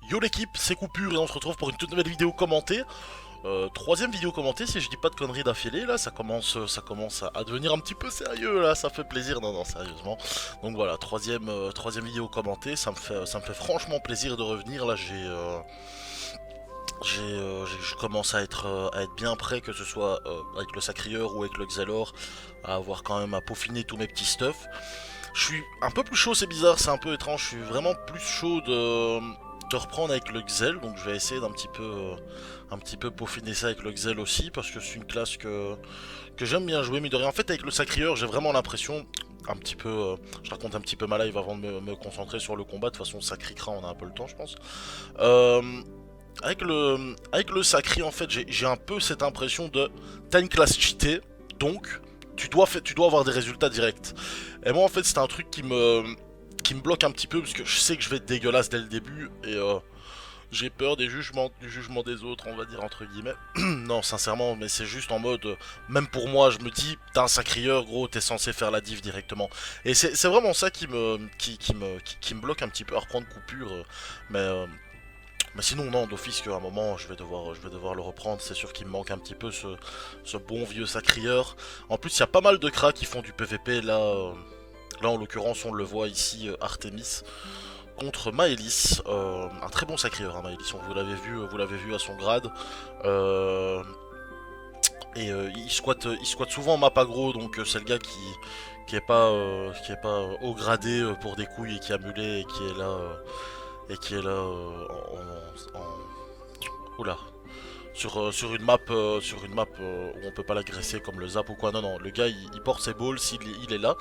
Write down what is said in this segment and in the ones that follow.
Yo l'équipe, c'est Coupure et on se retrouve pour une toute nouvelle vidéo commentée. Troisième vidéo commentée, si je dis pas de conneries d'affilée, là ça commence à devenir un petit peu sérieux là, ça fait plaisir, non sérieusement. Donc voilà, troisième vidéo commentée, ça me fait franchement plaisir de revenir là, je commence à être bien prêt, que ce soit avec le Sacrieur ou avec le Xelor, à avoir quand même à peaufiner tous mes petits stuffs. Je suis un peu plus chaud, c'est bizarre, c'est un peu étrange, je suis vraiment plus chaud de reprendre avec le Xel, donc je vais essayer un petit peu peaufiner ça avec le Xel aussi, parce que c'est une classe que j'aime bien jouer, mais de rien. En fait, avec le Sacrieur, j'ai vraiment l'impression, un petit peu, je raconte un petit peu ma live avant de me concentrer sur le combat, de toute façon ça criquera, on a un peu le temps je pense. Euh, avec le Sacri, en fait, j'ai un peu cette impression de t'as une classe cheatée, donc tu dois avoir des résultats directs. Et moi, en fait, c'est un truc qui me bloque un petit peu parce que je sais que je vais être dégueulasse dès le début et j'ai peur du jugement des autres, on va dire entre guillemets. Non, sincèrement, mais c'est juste en mode, même pour moi, je me dis, t'as un Sacrieur, gros, t'es censé faire la div directement. Et c'est vraiment ça qui me bloque un petit peu à reprendre coupure, mais. Mais sinon, non, d'office qu'à un moment, je vais devoir le reprendre. C'est sûr qu'il me manque un petit peu ce bon vieux Sacrieur. En plus, il y a pas mal de cracks qui font du PVP. Là, là en l'occurrence, on le voit ici, Artemis contre Maëlys. Un très bon Sacrieur, hein, Maëlys. Vous l'avez vu à son grade. Euh, il squatte souvent en map aggro, donc c'est le gars qui est pas haut gradé pour des couilles et qui a mulé et qui est là oula, sur une map où on peut pas l'agresser comme le zap ou quoi. Non, non, le gars il porte ses balls, il est là.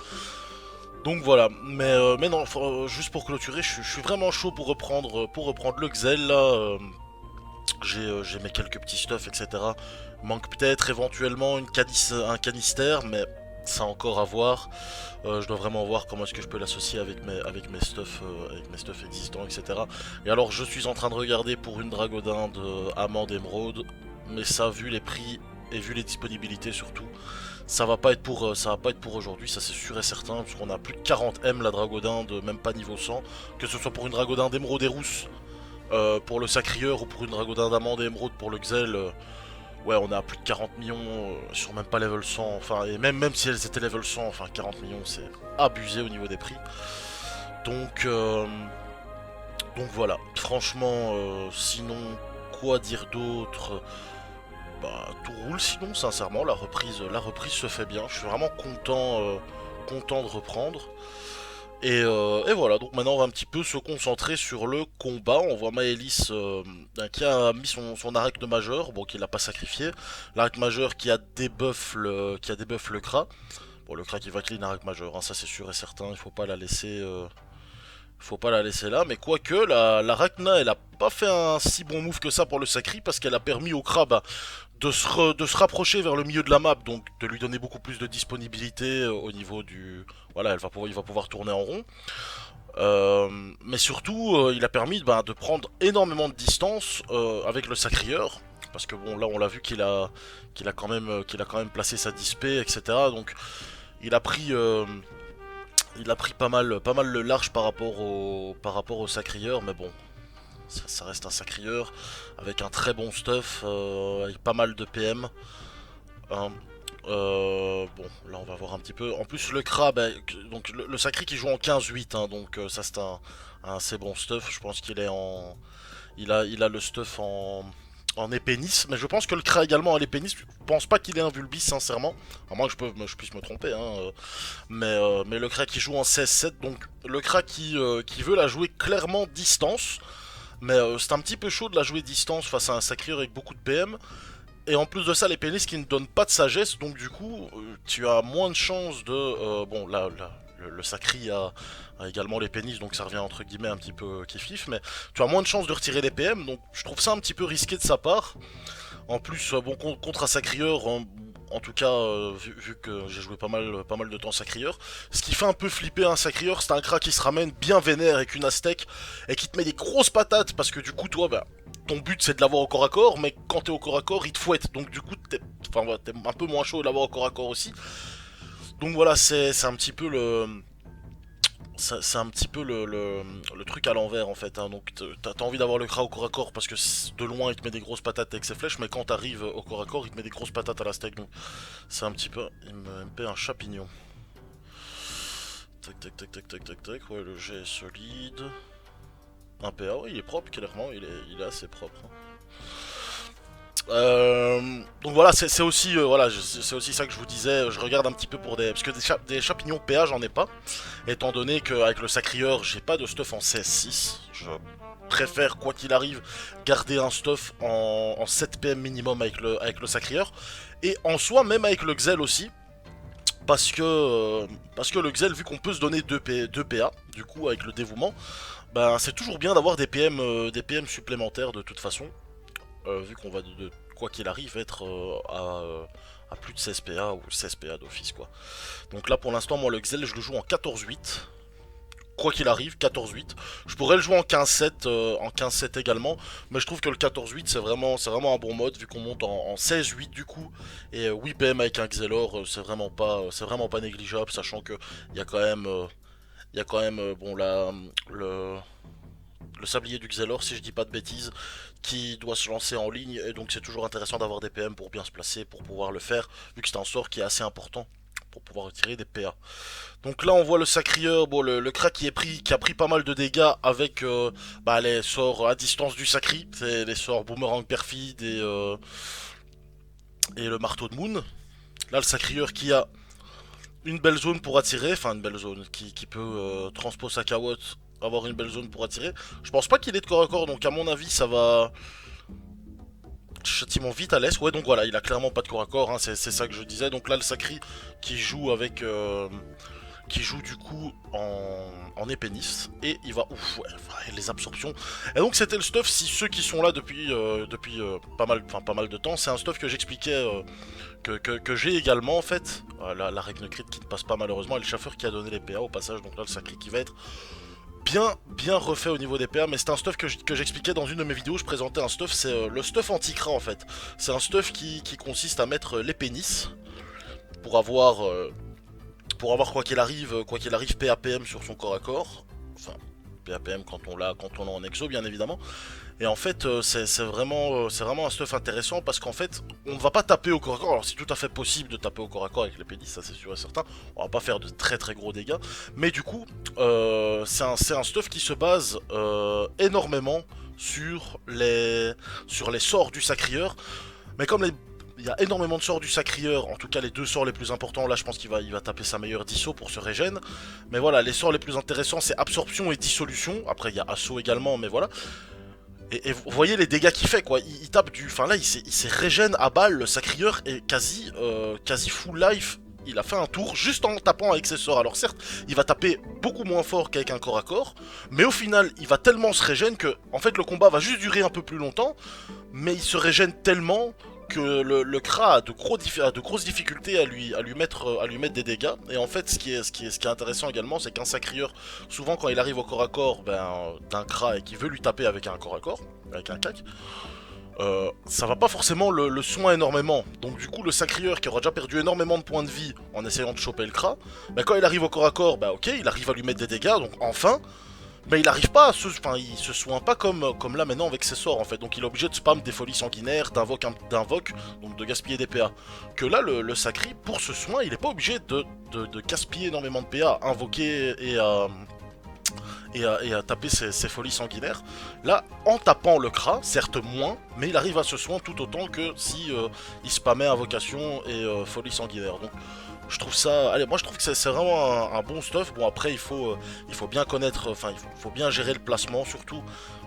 Donc voilà, mais non, juste pour clôturer, je suis vraiment chaud pour reprendre le Xel là. J'ai mes quelques petits stuff, etc. Manque peut-être éventuellement un canister, mais ça encore à voir. Je dois vraiment voir comment est-ce que je peux l'associer avec mes stuff existants, etc. Et alors je suis en train de regarder pour une Dragodin de Amande Emeraude, mais ça, vu les prix et vu les disponibilités surtout, ça va pas être pour aujourd'hui, ça c'est sûr et certain, parce qu'on a plus de 40 M la Dragodin de même pas niveau 100, que ce soit pour une Dragodin d'Emeraude et Rousse, pour le Sacrieur ou pour une Dragodin d'Amande et Emeraude pour le Xel. Ouais, on est à plus de 40 millions sur même pas level 100. Enfin, et même si elles étaient level 100, enfin 40 millions, c'est abusé au niveau des prix. Donc, euh, donc voilà. Franchement, sinon, quoi dire d'autre? Bah, tout roule sinon, sincèrement. La reprise se fait bien. Je suis vraiment content de reprendre. Et voilà, donc maintenant on va un petit peu se concentrer sur le combat. On voit Maëlys qui a mis son arachne majeur, bon qui l'a pas sacrifié. L'arachne majeur qui a debuff le Kra. Bon, le Kra qui va clean arachne majeur, hein, ça c'est sûr et certain, il faut pas la laisser là. Mais quoique, la Rachna elle a pas fait un si bon move que ça pour le Sacri, parce qu'elle a permis au Kra de se rapprocher vers le milieu de la map, donc de lui donner beaucoup plus de disponibilité au niveau du... Voilà, il va pouvoir tourner en rond. Mais surtout, il a permis de prendre énormément de distance avec le Sacrieur. Parce que bon, là, on l'a vu qu'il a quand même placé sa dispé, etc. Donc, il a pris, il a pris pas mal le large par rapport au Sacrieur. Mais bon, ça reste un Sacrieur avec un très bon stuff, avec pas mal de PM. Hein. Bon, là on va voir un petit peu. En plus, le Kra, donc le Sacré qui joue en 15-8, hein, donc ça c'est un assez bon stuff. Je pense qu'il est en. Il a le stuff en épénis, mais je pense que le Kra également a l'épénis. Je pense pas qu'il ait un Vulbis, sincèrement. À moins que je puisse me tromper, hein, mais le Kra qui joue en 16-7, donc le Kra qui veut la jouer clairement distance. Mais c'est un petit peu chaud de la jouer distance face à un Sacrieur avec beaucoup de PM. Et en plus de ça, les pénis qui ne donnent pas de sagesse, donc du coup, tu as moins de chances de... bon, là le Sacri a également les pénis, donc ça revient entre guillemets un petit peu kiff-kiff, mais tu as moins de chances de retirer les PM, donc je trouve ça un petit peu risqué de sa part. En plus, bon, contre un Sacrieur, en tout cas, vu que j'ai joué pas mal de temps Sacrieur, ce qui fait un peu flipper un Sacrieur, c'est un crack qui se ramène bien vénère avec une Aztèque et qui te met des grosses patates parce que du coup, toi, bah, ton but c'est de l'avoir au corps à corps, mais quand t'es au corps à corps, il te fouette. Donc du coup, enfin, ouais, t'es un peu moins chaud de l'avoir au corps à corps aussi. Donc voilà, c'est un petit peu c'est un petit peu le truc à l'envers en fait, hein. Donc t'as envie d'avoir le Kra au corps à corps parce que de loin il te met des grosses patates avec ses flèches, mais quand t'arrives au corps à corps il te met des grosses patates à la steak. Donc c'est un petit peu. Il me paie un champignon. Tac tac tac tac tac tac tac. Ouais, le jet est solide. Un PA, ouais, il est propre clairement, il est assez propre, hein. Donc voilà, c'est aussi, voilà, c'est aussi ça que je vous disais. Je regarde un petit peu pour des. Parce que des champignons PA, j'en ai pas. Étant donné qu'avec le sacrieur, j'ai pas de stuff en CS6. Je préfère, quoi qu'il arrive, garder un stuff en 7 PM minimum avec le sacrieur. Et en soi, même avec le Xel aussi. Parce que le Xel, vu qu'on peut se donner 2 PA, du coup, avec le dévouement, ben, c'est toujours bien d'avoir des PM supplémentaires de toute façon. Vu qu'on va quoi qu'il arrive être à plus de 16 PA ou 16 PA d'office quoi. Donc là pour l'instant moi le Xel je le joue en 14-8. Quoi qu'il arrive, 14-8. Je pourrais le jouer en 15-7 également, mais je trouve que le 14-8 c'est vraiment un bon mode vu qu'on monte en 16-8 du coup. Et 8 PM avec un Xelor, c'est vraiment pas négligeable, sachant que il y a quand même bon là le sablier du Xelor, si je dis pas de bêtises, qui doit se lancer en ligne, et donc c'est toujours intéressant d'avoir des PM pour bien se placer, pour pouvoir le faire, vu que c'est un sort qui est assez important pour pouvoir retirer des PA. Donc là on voit le sacrieur, bon le crack qui a pris pas mal de dégâts avec les sorts à distance du sacri, c'est les sorts boomerang perfide et le marteau de Moon. Là le sacrieur qui a une belle zone pour attirer, enfin une belle zone, qui peut transpo sa cawotte, avoir une belle zone pour attirer. Je pense pas qu'il est de corps à corps, donc à mon avis ça va châtiment vite à l'est. Ouais, donc voilà, il a clairement pas de corps à corps, hein, c'est ça que je disais. Donc là le Sacri qui joue avec qui joue du coup en épénis et il va ouf ouais, les absorptions. Et donc c'était le stuff, si ceux qui sont là depuis pas mal de temps, c'est un stuff que j'expliquais que j'ai également en fait. La règle crit qui ne passe pas malheureusement, et le chauffeur qui a donné les PA au passage, donc là le Sacri qui va être bien refait au niveau des PA, mais c'est un stuff que j'expliquais dans une de mes vidéos. Je présentais un stuff, c'est le stuff anti-cra en fait. C'est un stuff qui consiste à mettre les pénis pour avoir quoi qu'il arrive PAPM sur son corps à corps. Enfin, PAPM quand on l'a en exo bien évidemment. Et en fait, c'est vraiment un stuff intéressant parce qu'en fait, on ne va pas taper au corps à corps. Alors, c'est tout à fait possible de taper au corps à corps avec les pénis, ça c'est sûr et certain. On va pas faire de très très gros dégâts. Mais du coup, c'est un stuff qui se base énormément sur les sorts du sacrieur. Mais comme il y a énormément de sorts du sacrieur, en tout cas les deux sorts les plus importants, là je pense qu'il va taper sa meilleure disso pour se régène. Mais voilà, les sorts les plus intéressants c'est absorption et dissolution. Après il y a assaut également, mais voilà. Et vous voyez les dégâts qu'il fait quoi, il tape du. Enfin là il s'est régène à balle, le sacrieur est quasi full life. Il a fait un tour juste en tapant avec ses sorts. Alors certes, il va taper beaucoup moins fort qu'avec un corps à corps, mais au final, il va tellement se régène que, en fait, le combat va juste durer un peu plus longtemps, mais il se régène tellement que le Kra a de grosses difficultés à lui mettre des dégâts. Et en fait, ce qui est intéressant également, c'est qu'un sacrieur, souvent quand il arrive au corps à corps d'un Kra et qu'il veut lui taper avec un corps à corps, avec un cac, ça va pas forcément le soin énormément. Donc du coup le sacrieur qui aura déjà perdu énormément de points de vie en essayant de choper le Kra, quand il arrive au corps à corps, ok, il arrive à lui mettre des dégâts, donc enfin, mais il arrive pas il se soigne pas comme là maintenant avec ses sorts en fait. Donc il est obligé de spam des folies sanguinaires, d'invoque, donc de gaspiller des PA. Que là le sacri, pour ce soin, il est pas obligé de gaspiller énormément de PA, invoquer et à taper ses folies sanguinaires. Là, en tapant le Kra, certes moins, mais il arrive à se soin tout autant que si il spammait invocation et folie sanguinaire. Donc je trouve ça, allez, moi je trouve que c'est vraiment un bon stuff. Bon après il faut bien connaître, enfin il faut bien gérer le placement surtout,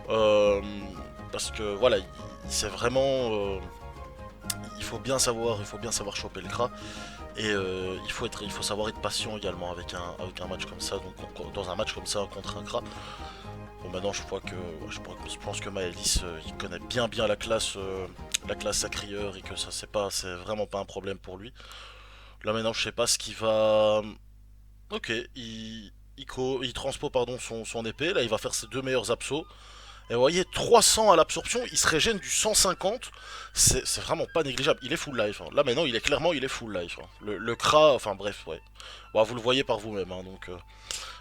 euh, parce que voilà, c'est vraiment, il faut bien savoir choper le Kra. Et il faut savoir être patient également avec un match comme ça, donc dans un match comme ça contre un Kra. Bon maintenant je pense que Maëlys il connaît bien la classe sacrieur et que ça c'est vraiment pas un problème pour lui. Là maintenant je sais pas ce qu'il va. Ok, il transpo pardon son épée, là il va faire ses deux meilleurs absos. Et vous voyez, 300 à l'absorption, il se régène du 150. C'est vraiment pas négligeable. Il est full life. Hein. Là maintenant, il est full life. Hein. Le Kra, enfin bref, ouais. Bon, vous le voyez par vous-même. Hein, donc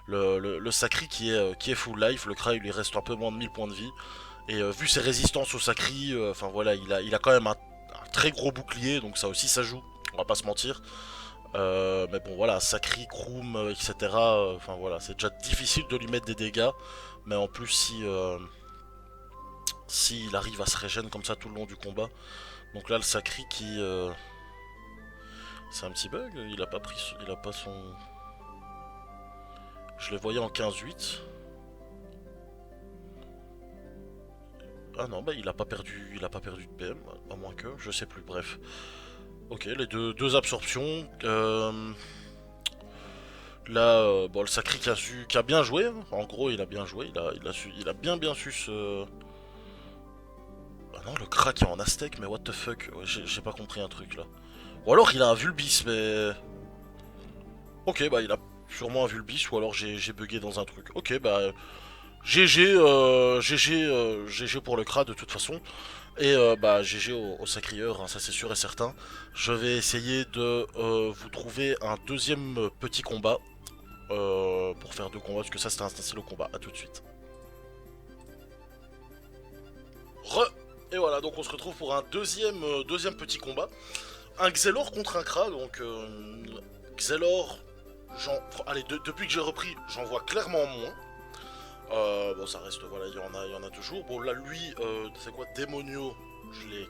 le Sacri qui est full life, le Kra il lui reste un peu moins de 1000 points de vie. Et vu ses résistances au Sacri, enfin voilà, il a quand même un très gros bouclier, donc ça aussi ça joue. On va pas se mentir. Mais bon voilà, Sacri, Kroom, etc. Enfin voilà, c'est déjà difficile de lui mettre des dégâts. Mais en plus s'il arrive à se régénérer comme ça tout le long du combat. Donc là le Sacri qui... c'est un petit bug, il a pas pris... Il a pas son... Je les voyais en 15-8. Ah non, bah il a pas perdu de PM, à moins que, je sais plus, bref. Ok, les deux absorptions. Là, bon, le Sacri qui a bien joué, hein. En gros il a bien joué, il a bien su se... Ah non, le crack est en Aztec, mais what the fuck, ouais, j'ai pas compris un truc là. Ou alors il a un Vulbis, mais... Ok, bah il a sûrement un Vulbis, ou alors j'ai bugué dans un truc. Ok, bah... GG pour le Kra de toute façon. Et bah GG au Sacrieur, hein, ça c'est sûr et certain. Je vais essayer de vous trouver un deuxième petit combat. Pour faire deux combats, parce que ça c'était un le combat. A tout de suite. Et voilà, donc on se retrouve pour un deuxième petit combat. Un Xelor contre un Kra, donc Xelor, allez, depuis que j'ai repris, j'en vois clairement moins. Bon, ça reste, voilà, il y en a toujours. Bon, là, lui, c'est quoi, Démonio, je l'ai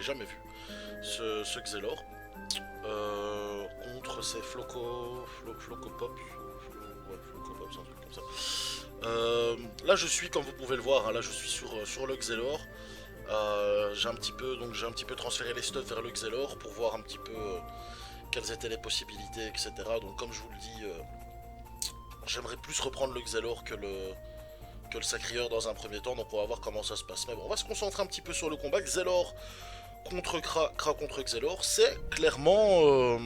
jamais vu, ce Xelor. Contre ces Flocopop, ouais, Flocopop, c'est un truc comme ça. Là, je suis, comme vous pouvez le voir, hein, là, je suis sur le Xelor. J'ai un petit peu transféré les stuffs vers le Xelor pour voir un petit peu quelles étaient les possibilités, etc. Donc, comme je vous le dis, j'aimerais plus reprendre le Xelor que le Sacrieur dans un premier temps, donc on va voir comment ça se passe. Mais bon, on va se concentrer un petit peu sur le combat. Xelor contre Kra contre Xelor, c'est clairement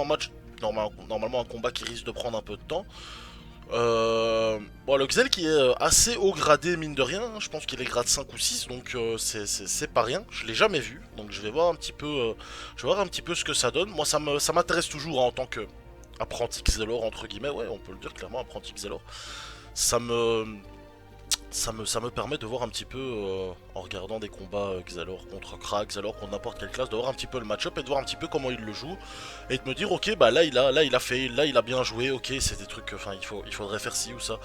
un match, normalement un combat qui risque de prendre un peu de temps. Bon, le Xel qui est assez haut gradé, mine de rien, hein. Je pense qu'il est grade 5 ou 6, donc c'est pas rien. Je l'ai jamais vu, donc je vais voir un petit peu, ce que ça donne. Moi, ça m'intéresse toujours, hein, en tant que apprenti Xelor, entre guillemets, ouais, on peut le dire clairement, apprenti Xelor. Ça me permet de voir un petit peu, en regardant des combats Xelor contre Kra, Xelor contre n'importe quelle classe, de voir un petit peu le match-up et de voir un petit peu comment il le joue. Et de me dire, ok, bah là il a bien joué, ok, c'est des trucs, enfin il faudrait faire ci ou ça.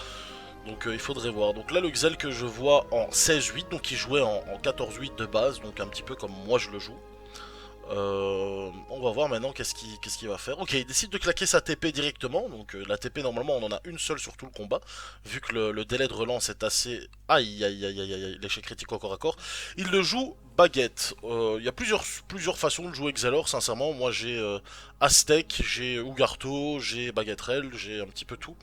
Donc il faudrait voir. Donc là le Xel que je vois en 16-8, donc il jouait en 14-8 de base, donc un petit peu comme moi je le joue. On va voir maintenant qu'est-ce qu'il va faire. Ok, il décide de claquer sa TP directement. Donc la TP normalement on en a une seule sur tout le combat. Vu que le délai de relance est assez... Aïe aïe aïe aïe aïe, l'échec critique au corps à corps. Il le joue baguette. Il y a plusieurs façons de jouer Xelor, sincèrement. Moi j'ai Aztec, j'ai Ugarto, j'ai Baguetterel, j'ai un petit peu tout.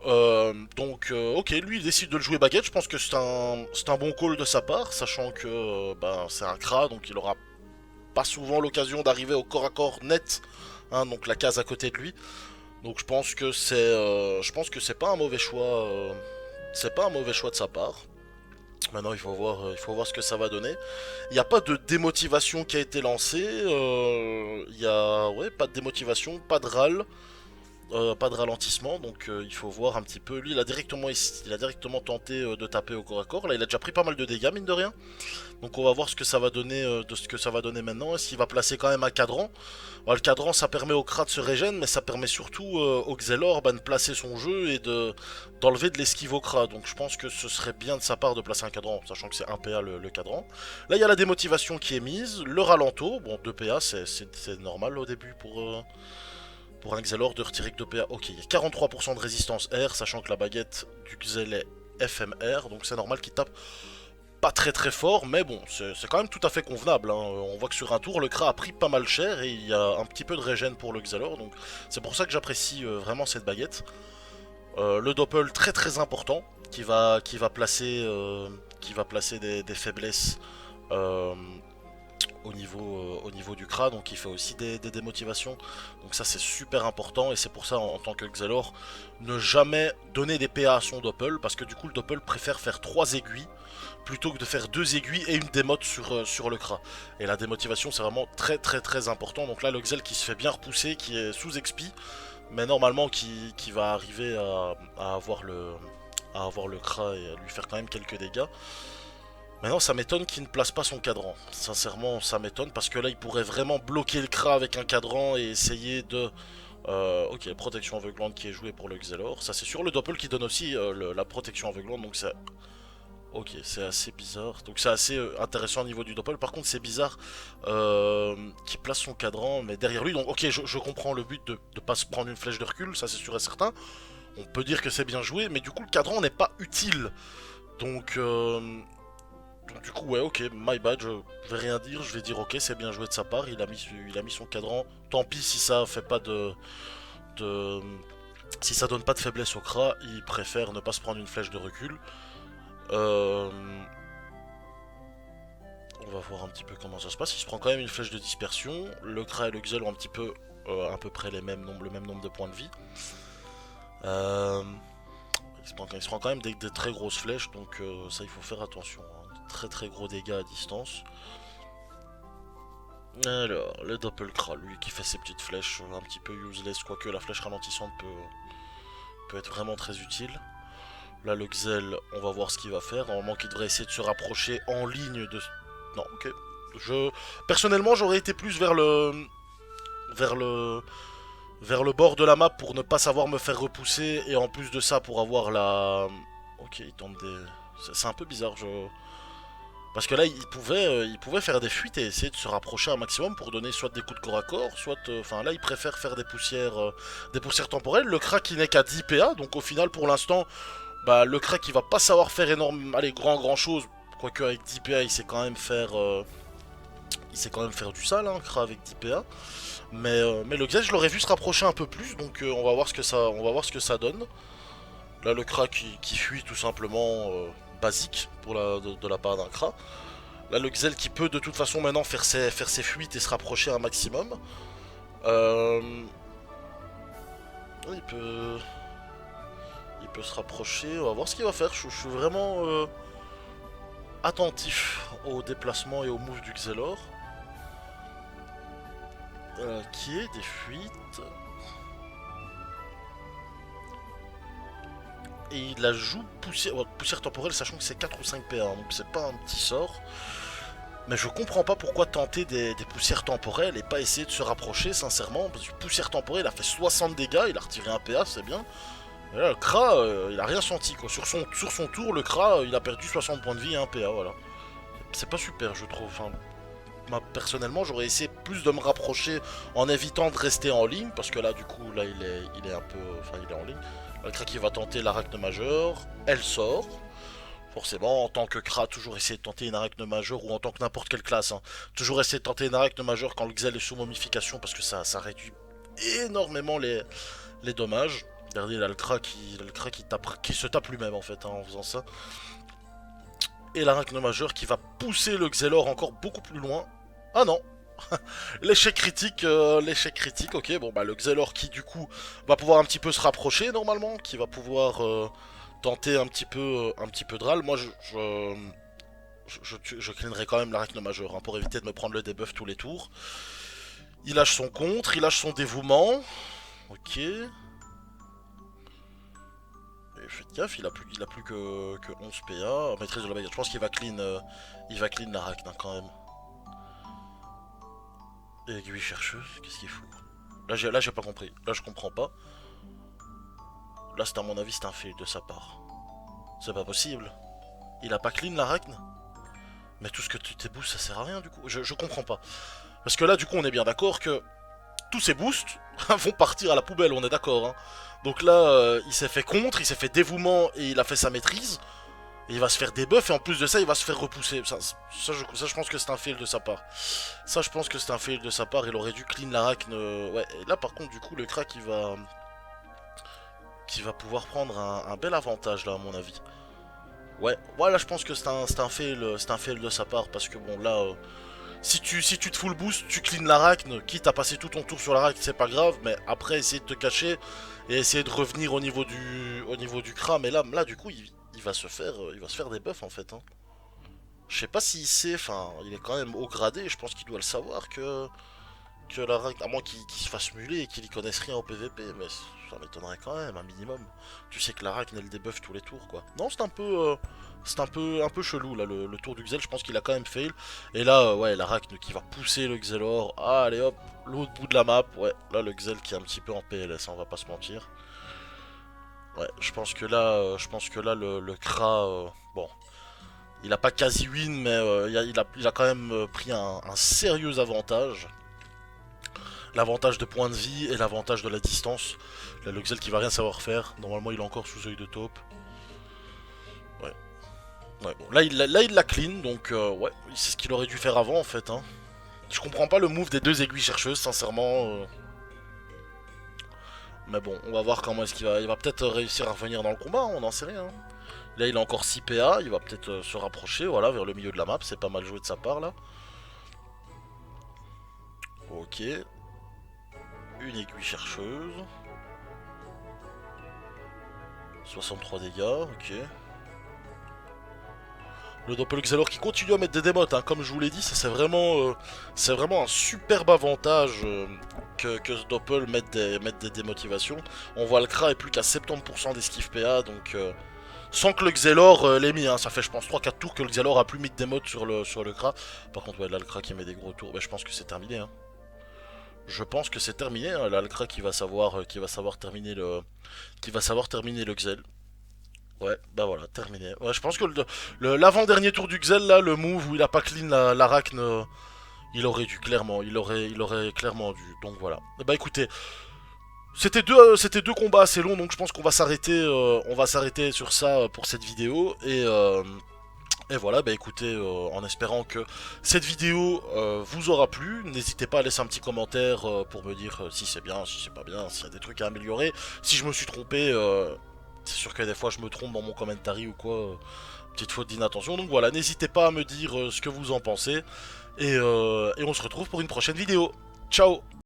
Donc ok, lui il décide de le jouer baguette. Je pense que c'est un bon call de sa part, sachant que c'est un Kra, donc il aura pas souvent l'occasion d'arriver au corps à corps net, hein, donc la case à côté de lui. Donc je pense que c'est pas un mauvais choix, c'est pas un mauvais choix de sa part. Maintenant il faut voir ce que ça va donner. Il n'y a pas de démotivation qui a été lancée, il y a ouais pas de démotivation, pas de râle. Pas de ralentissement, donc il faut voir un petit peu. Lui, il a directement tenté de taper au corps à corps. Là, il a déjà pris pas mal de dégâts, mine de rien. Donc, on va voir ce que ça va donner, de ce que ça va donner maintenant. Est-ce qu'il va placer quand même un cadran? Bon, le cadran, ça permet au Kra de se régénérer, mais ça permet surtout au Xelor de placer son jeu et d'enlever de l'esquive au Kra. Donc, je pense que ce serait bien de sa part de placer un cadran, sachant que c'est 1 PA le cadran. Là, il y a la démotivation qui est mise, le ralento. Bon, 2 PA, c'est normal au début pour un Xelor de retirer que 2 PA. Ok, il y a 43% de résistance R, sachant que la baguette du Xel est FMR, donc c'est normal qu'il tape pas très très fort, mais bon, c'est quand même tout à fait convenable, hein. On voit que sur un tour, le Kra a pris pas mal cher et il y a un petit peu de régène pour le Xelor, donc c'est pour ça que j'apprécie vraiment cette baguette. Le Doppel très très important, qui va placer des faiblesses au niveau du Kra, donc il fait aussi des démotivations. Donc ça c'est super important, et c'est pour ça en tant que Xelor, ne jamais donner des PA à son Doppel, parce que du coup le Doppel préfère faire 3 aiguilles, plutôt que de faire 2 aiguilles et une démote sur le Kra. Et la démotivation c'est vraiment très important, donc là le Xel qui se fait bien repousser, qui est sous expi, mais normalement qui va arriver à avoir le Kra et à lui faire quand même quelques dégâts. Maintenant, ça m'étonne qu'il ne place pas son cadran. Sincèrement, ça m'étonne parce que là, il pourrait vraiment bloquer le Kra avec un cadran et essayer de... ok, protection aveuglante qui est jouée pour le Xelor. Ça, c'est sur le Doppel qui donne aussi la protection aveuglante. Donc, c'est... Ok, c'est assez bizarre. Donc, c'est assez intéressant au niveau du Doppel. Par contre, c'est bizarre qu'il place son cadran, mais derrière lui. Donc, ok, je comprends le but de ne pas se prendre une flèche de recul. Ça, c'est sûr et certain. On peut dire que c'est bien joué, mais du coup, le cadran n'est pas utile. Donc... Donc du coup ouais ok, my bad, je vais rien dire, je vais dire ok c'est bien joué de sa part, il a mis son cadran, tant pis si ça fait pas de si ça donne pas de faiblesse au Kra, il préfère ne pas se prendre une flèche de recul. Euh, On va voir un petit peu comment ça se passe, il se prend quand même une flèche de dispersion, le Kra et le Xel ont un petit peu à peu près le même nombre de points de vie. Il se prend quand même des très grosses flèches, donc ça il faut faire attention, hein. Très gros dégâts à distance. Alors, le Doppelkra, lui qui fait ses petites flèches un petit peu useless, quoique la flèche ralentissante peut être vraiment très utile. Là, le Xel, on va voir ce qu'il va faire. Normalement, qu'il devrait essayer de se rapprocher en ligne de... Non, ok. Personnellement, j'aurais été plus vers le... vers le bord de la map pour ne pas savoir me faire repousser. Et en plus de ça, pour avoir la... Ok, il tente des... C'est un peu bizarre, parce que là, il pouvait faire des fuites et essayer de se rapprocher un maximum pour donner soit des coups de corps à corps, soit... Enfin, là, il préfère faire des poussières temporelles. Le crack, il n'est qu'à 10 PA, donc au final, pour l'instant, bah, le crack, il va pas savoir faire allez, grand chose. Quoique, avec 10 PA, il sait quand même faire... il sait quand même faire du sale, hein, Kra avec 10 PA. Mais le Xel, je l'aurais vu se rapprocher un peu plus, donc on va voir ce que ça donne. Là, le Kra qui fuit tout simplement... basique pour de la part d'un Kra. Là, le Xel qui peut de toute façon maintenant faire ses fuites et se rapprocher un maximum. Il peut se rapprocher. On va voir ce qu'il va faire. Je suis vraiment attentif au déplacement et au move du Xelor. Qui est des fuites. Et il la joue poussière temporelle, sachant que c'est 4 ou 5 PA, donc c'est pas un petit sort. Mais je comprends pas pourquoi tenter des poussières temporelles et pas essayer de se rapprocher, sincèrement. Parce que poussière temporelle, il a fait 60 dégâts, il a retiré un PA, c'est bien. Et là, le Kra, il a rien senti, quoi. Sur son tour, le Kra, il a perdu 60 points de vie et un PA, voilà. C'est pas super, je trouve. Enfin, moi, personnellement, j'aurais essayé plus de me rapprocher en évitant de rester en ligne, parce que là, du coup, là, il est un peu... Enfin, il est en ligne. Le Kra qui va tenter l'arachne majeure, elle sort. Forcément, en tant que Kra, toujours essayer de tenter une arachne majeure, ou en tant que n'importe quelle classe, hein, toujours essayer de tenter une arachne majeure quand le Xel est sous momification, parce que ça réduit énormément les dommages. Regardez, là, le Kra qui se tape lui-même, en fait, hein, en faisant ça. Et l'arachne majeure qui va pousser le Xelor encore beaucoup plus loin. Ah non. L'échec critique, ok, bon bah le Xelor qui du coup va pouvoir un petit peu se rapprocher normalement, qui va pouvoir tenter un petit peu de râle. Moi je cleanerai quand même l'arachne majeure, hein, pour éviter de me prendre le debuff tous les tours. Il lâche son contre, il lâche son dévouement. Ok. Et faites gaffe, il a plus que 11 PA. Maîtrise de la baguette, je pense qu'il va clean l'arachne, hein, quand même. Et aiguille chercheuse, qu'est-ce qu'il fout? Là j'ai pas compris, là je comprends pas. Là c'est à mon avis c'est un fail de sa part. C'est pas possible. Il a pas clean l'arachne. Mais tout ce que tu t'es boost ça sert à rien du coup. Je comprends pas. Parce que là du coup on est bien d'accord que tous ces boosts vont partir à la poubelle, on est d'accord, hein. Donc là il s'est fait contre, il s'est fait dévouement et il a fait sa maîtrise. Et il va se faire debuff et en plus de ça il va se faire repousser. Ça je pense que c'est un fail de sa part. Ça je pense que c'est un fail de sa part. Il aurait dû clean l'arachne. Ouais, et là par contre du coup le crack qui va pouvoir prendre un bel avantage là à mon avis. Ouais, voilà je pense que c'est un fail de sa part. Parce que bon là Si tu te full boost, tu clean l'arachne, quitte à passer tout ton tour sur l'arachne, c'est pas grave, mais après essayer de te cacher et essayer de revenir au niveau du crâne. Mais là du coup, il va se faire des buffs en fait. Hein. Je sais pas s'il sait, enfin, il est quand même haut gradé, et je pense qu'il doit le savoir que l'arachne, à moins qu'il se fasse muler et qu'il y connaisse rien au PVP, mais ça m'étonnerait quand même, un minimum. Tu sais que l'arachne elle débuff tous les tours quoi. Non, c'est un peu chelou là, le tour du Xel, je pense qu'il a quand même fail. Et là, ouais, l'arachne qui va pousser le Xelor, ah, allez hop, l'autre bout de la map, ouais, là le Xel qui est un petit peu en PLS, hein, on va pas se mentir. Ouais, je pense que là le Kra, bon, il a pas quasi win, mais il a quand même pris un sérieux avantage. L'avantage de points de vie et l'avantage de la distance. Là, le Xel qui va rien savoir faire. Normalement, il est encore sous œil de taupe. Ouais. Ouais, bon. Là, il la clean, donc ouais, c'est ce qu'il aurait dû faire avant en fait. Hein. Je comprends pas le move des deux aiguilles chercheuses, sincèrement. Mais bon, on va voir comment est-ce qu'il va. Il va peut-être réussir à revenir dans le combat, on n'en sait rien. Là, il a encore 6 PA, il va peut-être se rapprocher, voilà, vers le milieu de la map. C'est pas mal joué de sa part là. Ok. Une aiguille chercheuse. 63 dégâts, ok. Le Doppelxelor qui continue à mettre des démotes, hein. Comme je vous l'ai dit, ça c'est vraiment un superbe avantage que ce Doppel mette des démotivations. On voit le Kra est plus qu'à 70% d'esquive PA, donc sans que le Xelor l'ait mis, hein. Ça fait je pense 3-4 tours que le Xelor a plus mis de démotes sur le Kra. Par contre, ouais, là le Kra qui met des gros tours, je pense que c'est terminé. Hein. Je pense que c'est terminé, hein. Là le Kra qui va savoir terminer le Xel. Ouais, bah voilà, terminé. Ouais, je pense que l'avant-dernier tour du Xel, là, le move où il a pas clean l'arachne, il aurait dû clairement, il aurait clairement dû. Donc voilà. Bah écoutez, c'était deux combats assez longs, donc je pense qu'on va s'arrêter sur ça pour cette vidéo. Et voilà, bah écoutez, en espérant que cette vidéo vous aura plu, n'hésitez pas à laisser un petit commentaire pour me dire si c'est bien, si c'est pas bien, s'il y a des trucs à améliorer. Si je me suis trompé, c'est sûr que des fois je me trompe dans mon commentary ou quoi, petite faute d'inattention. Donc voilà, n'hésitez pas à me dire ce que vous en pensez. Et on se retrouve pour une prochaine vidéo. Ciao!